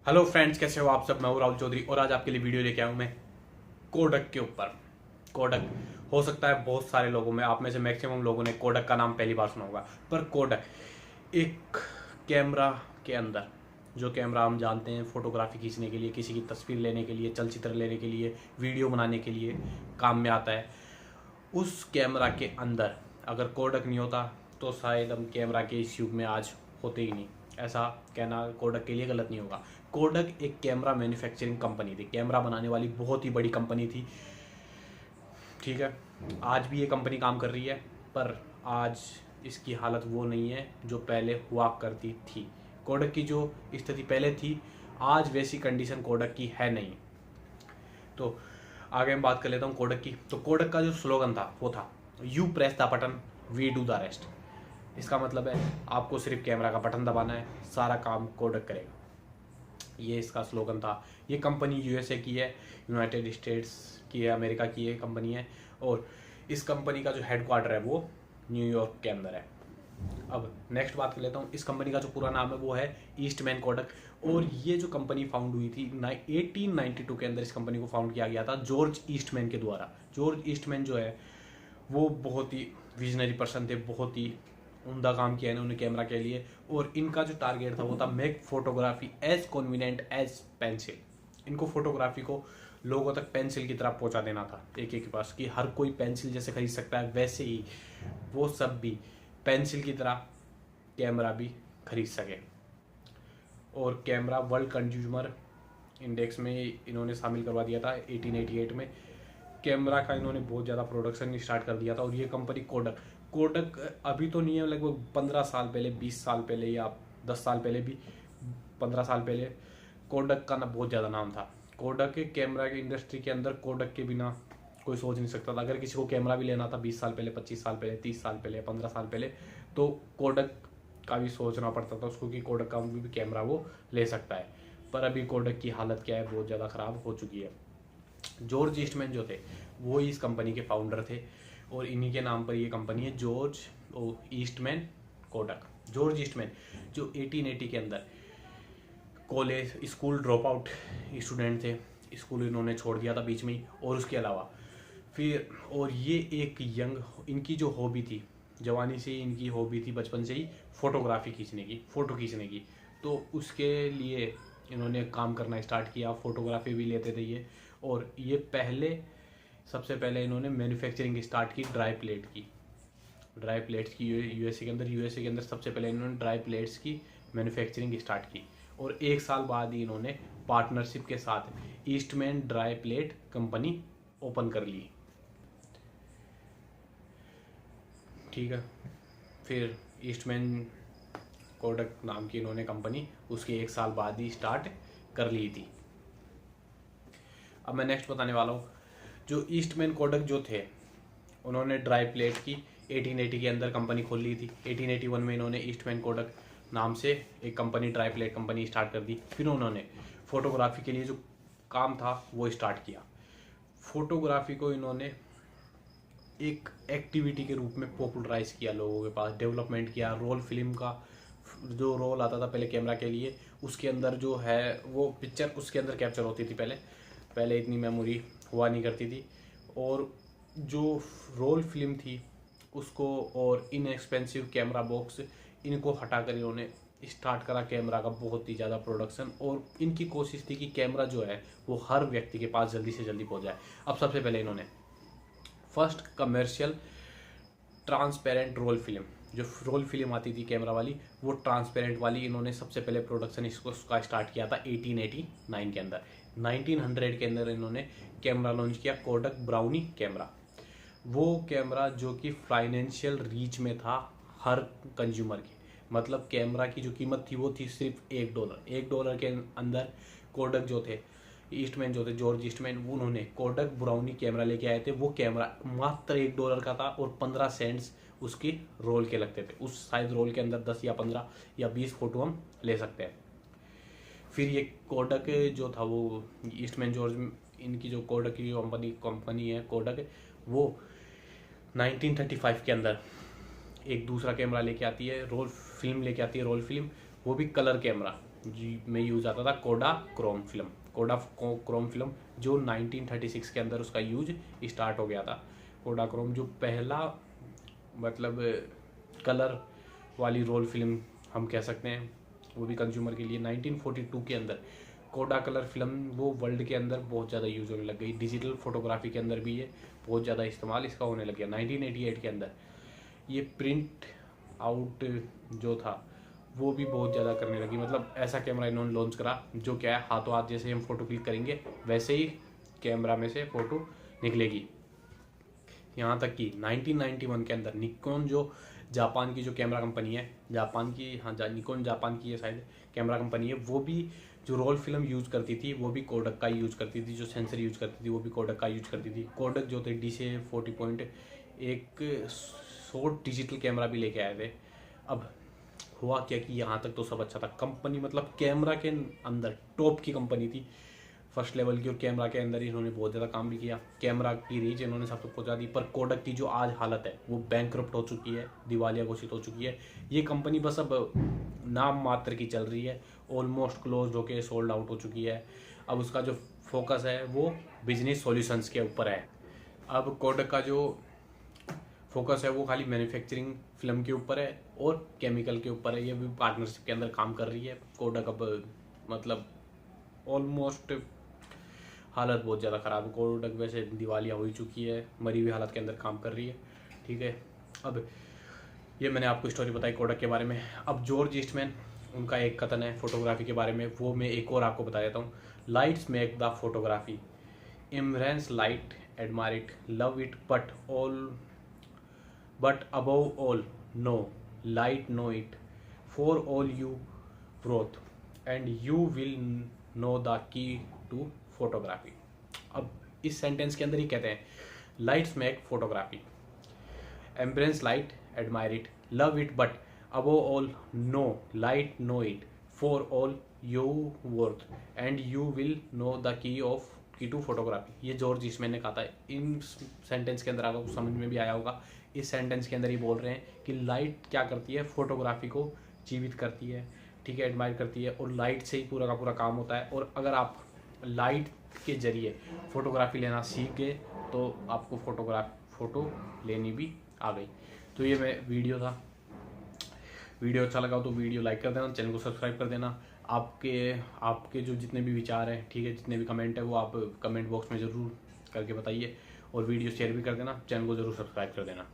Hello friends, कैसे हो आप सब। मैं हूं राहुल चौधरी और आज आपके लिए वीडियो लेके आया हूं मैं कोडक के ऊपर। कोडक हो सकता है बहुत सारे लोगों में, आप में से मैक्सिमम लोगों ने कोडक का नाम पहली बार सुना होगा। पर कोडक एक कैमरा के अंदर, जो कैमरा हम जानते हैं फोटोग्राफी खींचने के लिए, किसी की तस्वीर लेने के लिए, चलचित्र लेने के लिए, वीडियो बनाने के लिए काम में आता है। उस कैमरा के अंदर अगर कोडक नहीं होता तो शायद हम कैमरा के इस युग में आज होते ही नहीं। ऐसा कहना कोडक के लिए गलत नहीं होगा। कोडक एक कैमरा मैन्युफैक्चरिंग कंपनी थी, कैमरा बनाने वाली बहुत ही बड़ी कंपनी थी। ठीक है, आज भी ये कंपनी काम कर रही है, पर आज इसकी हालत वो नहीं है जो पहले हुआ करती थी। कोडक की जो स्थिति पहले थी, आज वैसी कंडीशन कोडक की है नहीं। तो आगे मैं बात कर लेता हूँ कोडक की। तो कोडक का जो स्लोगन था वो था you press the button, we do the rest. इसका मतलब है आपको सिर्फ कैमरा का बटन दबाना है, सारा काम कोडक करेगा। ये इसका स्लोगन था। ये कंपनी यूएसए की है, यूनाइटेड स्टेट्स की है, अमेरिका की ये कंपनी है। और इस कंपनी का जो हेडक्वार्टर है वो न्यूयॉर्क के अंदर है। अब नेक्स्ट बात कर लेता हूँ। इस कंपनी का जो पूरा नाम है वो है ईस्टमैन कोडक। और ये जो कंपनी फाउंड हुई थी 1892 के अंदर इस कंपनी को फाउंड किया गया था जॉर्ज ईस्टमैन के द्वारा। जॉर्ज ईस्टमैन जो है वो बहुत ही विजनरी पर्सन थे, बहुत ही उम्दा काम किया इन्होंने कैमरा के लिए। और इनका जो टारगेट था वो था make photography as convenient as pencil. इनको फोटोग्राफी को लोगों तक पेंसिल की तरह पहुंचा देना था, एक एक के पास, कि हर कोई पेंसिल जैसे खरीद सकता है वैसे ही वो सब भी पेंसिल की तरह कैमरा भी खरीद सके। और कैमरा वर्ल्ड कंज्यूमर इंडेक्स में इन्होंने शामिल करवा दिया था 1888 में। कैमरा का इन्होंने बहुत ज़्यादा प्रोडक्शन स्टार्ट कर दिया था। और ये कंपनी कोडक कोडक अभी तो नहीं है, लगभग 15 साल पहले, 20 साल पहले या 10 साल पहले भी, 15 साल पहले कोडक का ना बहुत ज़्यादा नाम था। कोडक के कैमरा की इंडस्ट्री के अंदर कोडक के बिना कोई सोच नहीं सकता था। अगर किसी को कैमरा भी लेना था 20 साल पहले, 25 साल पहले, 30 साल पहले, 15 साल पहले, तो कोडक का भी सोचना पड़ता था उसको कि कोडक का भी कैमरा वो ले सकता है। पर अभी कोडक की हालत क्या है, बहुत ज़्यादा ख़राब हो चुकी है। जॉर्ज ईस्टमैन जो थे वो इस कंपनी के फाउंडर थे और इन्हीं के नाम पर ये कंपनी है, George Eastman Kodak. George Eastman जो 1880 के अंदर college school drop out student थे, स्कूल इन्होंने छोड़ दिया था बीच में ही। और उसके अलावा फिर, और ये एक यंग, इनकी जो हॉबी थी, जवानी से ही इनकी हॉबी थी, बचपन से ही फोटोग्राफी खींचने की, फ़ोटो खींचने की। तो उसके लिए इन्होंने काम करना स्टार्ट किया, फोटोग्राफी भी लेते थे ये। और ये सबसे पहले इन्होंने मैन्युफैक्चरिंग स्टार्ट की ड्राई प्लेट की। ड्राई प्लेट्स की यूएसए के अंदर सबसे पहले इन्होंने ड्राई प्लेट्स की मैन्युफैक्चरिंग स्टार्ट की। और एक साल बाद ही इन्होंने पार्टनरशिप के साथ Eastman dry plate company open कर ली। ठीक है, फिर ईस्टमैन कोडक नाम की इन्होंने कंपनी उसके एक साल बाद ही स्टार्ट कर ली थी। अब मैं नेक्स्ट बताने वाला हूँ। जो ईस्टमैन कोडक जो थे उन्होंने ड्राई प्लेट की 1880 के अंदर कंपनी खोल ली थी। 1881 में इन्होंने ईस्टमैन कोडक नाम से एक company, dry plate company start कर दी। फिर उन्होंने फोटोग्राफी के लिए जो काम था वो स्टार्ट किया। फोटोग्राफी को इन्होंने एक एक्टिविटी के रूप में पॉपुलराइज किया, लोगों के पास डेवलपमेंट किया। रोल फिल्म का जो रोल आता था पहले कैमरा के लिए, उसके अंदर जो है वो पिक्चर उसके अंदर कैप्चर होती थी। पहले इतनी मेमोरी हुआ नहीं करती थी। और जो रोल फिल्म थी उसको और इनएक्सपेंसिव कैमरा बॉक्स, इनको हटाकर इन्होंने स्टार्ट करा कैमरा का बहुत ही ज़्यादा प्रोडक्शन। और इनकी कोशिश थी कि कैमरा जो है वो हर व्यक्ति के पास जल्दी से जल्दी पहुंच जाए। अब सबसे पहले इन्होंने first commercial transparent roll film, जो रोल फिल्म आती थी कैमरा वाली, वो ट्रांसपेरेंट वाली इन्होंने सबसे पहले प्रोडक्शन इसका स्टार्ट किया था 1889 के अंदर। 1900 के अंदर इन्होंने कैमरा लॉन्च किया, कोडक ब्राउनी कैमरा। वो कैमरा जो कि फाइनेंशियल रीच में था हर कंज्यूमर के। मतलब कैमरा की जो कीमत थी वो थी सिर्फ $1। $1 के अंदर कोडक जो थे, ईस्टमैन जो थे, जॉर्ज ईस्टमैन, उन्होंने कोडक ब्राउनी कैमरा लेके आए थे। वो कैमरा मात्र $1 का था और 15 सेंट्स उसकी रोल के लगते थे। उस साइज रोल के अंदर 10 या 15 या 20 फोटो हम ले सकते हैं। फिर ये कोडक जो था वो ईस्टमैन जॉर्ज, इनकी जो कोडक की कंपनी है कोडक, वो 1935 के अंदर एक दूसरा कैमरा लेके आती है, रोल फिल्म लेके आती है, रोल फिल्म, वो भी कलर कैमरा, जी में यूज़ आता था कोडाक्रोम फिल्म। कोडाक्रोम फिल्म जो 1936 के अंदर उसका यूज स्टार्ट हो गया था। कोडाक्रोम जो पहला मतलब कलर वाली रोल फिल्म हम कह सकते हैं, वो भी कंज्यूमर के लिए 1942 के अंदर कोडा कलर फिल्म वो वर्ल्ड के अंदर बहुत ज़्यादा यूज़ होने लग गई। डिजिटल फोटोग्राफी के अंदर भी ये बहुत ज़्यादा इस्तेमाल इसका होने लग गया। 1988 के अंदर ये प्रिंट आउट जो था वो भी बहुत ज़्यादा करने लगी। मतलब ऐसा कैमरा इन्होंने लॉन्च करा जो क्या है, हाथों हाथ जैसे हम फोटो क्लिक करेंगे वैसे ही कैमरा में से फ़ोटो निकलेगी। यहाँ तक कि 1991 के अंदर निकॉन जो जापान की जो कैमरा कंपनी है, जापान की, हाँ निकॉन जापान की ये शायद कैमरा कंपनी है, वो भी जो रोल फिल्म यूज़ करती थी वो भी कोडक का यूज़ करती थी। जो सेंसर यूज़ करती थी वो भी कोडक का यूज़ करती थी। कोडक जो थे DC40 पॉइंट एक शॉर्ट डिजिटल कैमरा भी लेके आए थे। अब हुआ क्या कि यहाँ तक तो सब अच्छा था। कंपनी मतलब कैमरा के अंदर टॉप की कंपनी थी, फर्स्ट लेवल की, और कैमरा के अंदर इन्होंने बहुत ज़्यादा काम भी किया। कैमरा की रीच इन्होंने सब तक पहुँचा दी। पर कोडक की जो आज हालत है वो बैंकरप्ट हो चुकी है, दिवालिया घोषित हो चुकी है। ये कंपनी बस अब नाम मात्र की चल रही है, ऑलमोस्ट क्लोज होके सोल्ड आउट हो चुकी है। अब उसका जो फोकस है वो बिजनेस सॉल्यूशंस के ऊपर है। अब कोडक का जो फोकस है वो खाली मैन्युफैक्चरिंग फिल्म के ऊपर है और केमिकल के ऊपर है। ये भी पार्टनरशिप के अंदर काम कर रही है। कोडक अब मतलब ऑलमोस्ट हालत बहुत ज़्यादा ख़राब है। कोडक वैसे दिवालिया हो ही चुकी है, मरी हुई हालत के अंदर काम कर रही है। ठीक है, अब ये मैंने आपको स्टोरी बताई कोडक के बारे में। अब जॉर्ज ईस्टमैन उनका एक कथन है फोटोग्राफी के बारे में, वो मैं एक और आपको बता देता हूँ। Lights make the photography, embrace light, admire it, love it, but above all no light know it, for all you growth and you will know the key to photography। अब इस सेंटेंस के अंदर ही कहते हैं lights make photography, embrace light, admire it, love it, but above all know light know it, for all you worth and you will know the key to photography. ये George Eastman ने कहा था। इन sentence के अंदर आपको समझ में भी आया होगा। इस सेंटेंस के अंदर ही बोल रहे हैं कि लाइट क्या करती है, फोटोग्राफी को जीवित करती है, ठीक है, एडमायर करती है, और लाइट से ही पूरा का पूरा काम होता है। और अगर आप लाइट के जरिए फोटोग्राफी लेना सीख गए तो आपको फ़ोटो लेनी भी आ गई। तो ये मैं वीडियो था। वीडियो अच्छा लगा तो वीडियो लाइक कर देना, चैनल को सब्सक्राइब कर देना। आपके जो जितने भी विचार हैं, ठीक है, जितने भी कमेंट है वो आप कमेंट बॉक्स में ज़रूर करके बताइए, और वीडियो शेयर भी कर देना, चैनल को ज़रूर सब्सक्राइब कर देना।